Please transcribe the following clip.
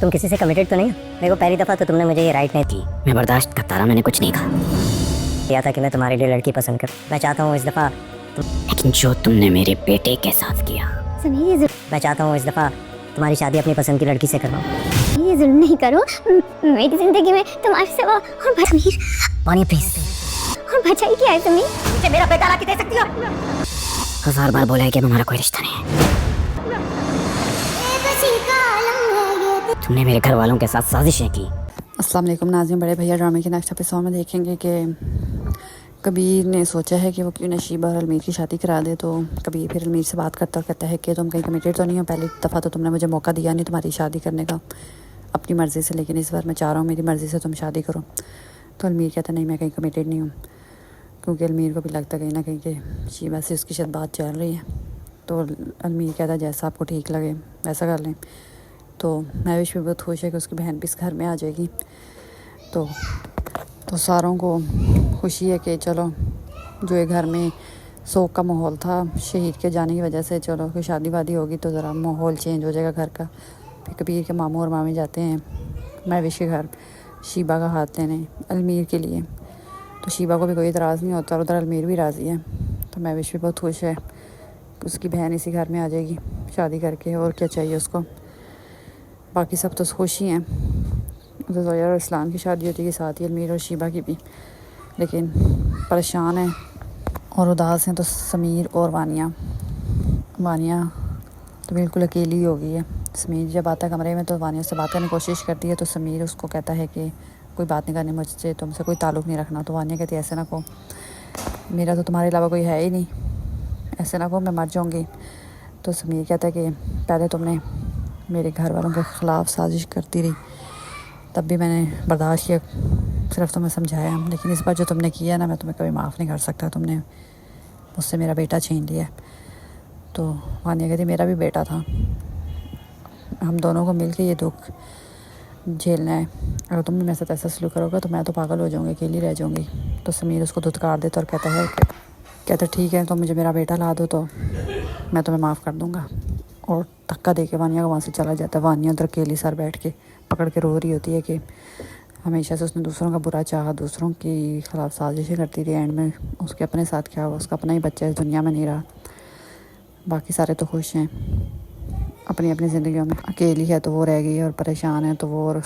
तुम किसी से कमिटेड तो नहीं हो? मेरे को पहली दफा तो तुमने मुझे ये राइट नहीं दी। मैं बर्दाश्त करता रहा, मैंने कुछ नहीं कहा। किया था कि मैं तुम्हारे लिए लड़की पसंद करूं। मैं चाहता हूँ इस दफा लेकिन जो तुमने मेरे बेटे के साथ किया। समीर मैं चाहता हूँ इस दफा तुम्हारी शादी अपनी पसंद की लड़की से करवाऊं। ये जुल्म नहीं करो। मेरी जिंदगी में तुम्हारे सिवा और समीर पानी प्लीज। और बचा ही क्या है समीर? मुझे मेरा बेटा ला के दे सकती हो? 1000 बार बोला है कि अब हमारा कोई रिश्ता नहीं है। तुमने मेरे घर वालों के साथ साजिशें की। अस्सलाम वालेकुम नाज़रीन, बड़े भैया ड्रामे के नेक्स्ट एपिसोड में देखेंगे कि कबीर ने सोचा है कि वो क्यों नशीबा और अलमीर की शादी करा दे। तो कबीर फिर अलमीर से बात करता और कहता है कि तुम कहीं कमिटेड तो नहीं हो। पहली दफ़ा तो तुमने मुझे मौका दिया नहीं तुम्हारी शादी करने का अपनी मर्ज़ी से, लेकिन इस बार मैं चाह रहा हूँ मेरी मर्ज़ी से तुम शादी करो। तो अलमीर कहता नहीं, मैं कहीं कमिटेड नहीं हूँ, क्योंकि अलमीर को भी लगता कहीं ना कहीं कि शीबा से उसकी शायद बात चल रही है। तो अलमीर कहता जैसा आपको ठीक लगे वैसा कर लें। तो महविश भी बहुत खुश है कि उसकी बहन भी इस घर में आ जाएगी। तो सारों को खुशी है कि चलो जो ये घर में शोक का माहौल था शहीद के जाने की वजह से, चलो कोई शादी वादी होगी तो ज़रा माहौल चेंज हो जाएगा घर का। फिर कबीर के मामू और मामी जाते हैं महविश के घर शीबा का हाथ लेने अलमीर के लिए। तो शीबा को भी कोई इतराज़ नहीं होता और उधर अलमीर भी राज़ी है। तो महविश भी बहुत खुश है कि उसकी बहन इसी घर में आ जाएगी शादी करके, और क्या चाहिए उसको। बाकी सब तो खुश ही हैं। तो ज़ोया और इस्लाम की शादी होती है साथ ही अलमीर और शीबा की भी, लेकिन परेशान हैं और उदास हैं तो समीर और वानिया तो बिल्कुल अकेली हो गई है। समीर जब आता है कमरे में तो वानिया से बात करने की कोशिश करती है। तो समीर उसको कहता है कि कोई बात नहीं करनी मुझसे, तुमसे कोई ताल्लुक़ नहीं रखना। तो वानिया कहती है ऐसे ना कहो, मेरा तो तुम्हारे अलावा कोई है ही नहीं, ऐसे ना कहो, मैं मर जाऊँगी। तो समीर कहता है कि पहले तुमने मेरे घर वालों के ख़िलाफ़ साजिश करती रही, तब भी मैंने बर्दाश्त किया, सिर्फ तुम्हें समझाया, लेकिन इस बार जो तुमने किया ना मैं तुम्हें कभी माफ़ नहीं कर सकता। तुमने मुझसे मेरा बेटा छीन लिया। तो वानिया कहती मेरा भी बेटा था, हम दोनों को मिलकर ये दुख झेलना है। अगर तुम मेरे साथ ऐसा सलूक करोगे तो मैं तो पागल हो जाऊँगी, अकेली रह जाऊँगी। तो समीर उसको धुतकार देता और कहता ठीक है तो मुझे मेरा बेटा ला दो तो मैं तुम्हें माफ़ कर दूँगा। और धक्का दे के वानिया को वहाँ से चला जाता है। वानिया उधर अकेली सर बैठ के पकड़ के रो रही होती है कि हमेशा से उसने दूसरों का बुरा चाहा, दूसरों की खिलाफ साजिशें करती रही, एंड में उसके अपने साथ क्या हुआ, उसका अपना ही बच्चा इस दुनिया में नहीं रहा। बाकी सारे तो खुश हैं अपनी अपनी ज़िंदगियों में, अकेली है तो वो रह गई है और परेशान है तो वो, और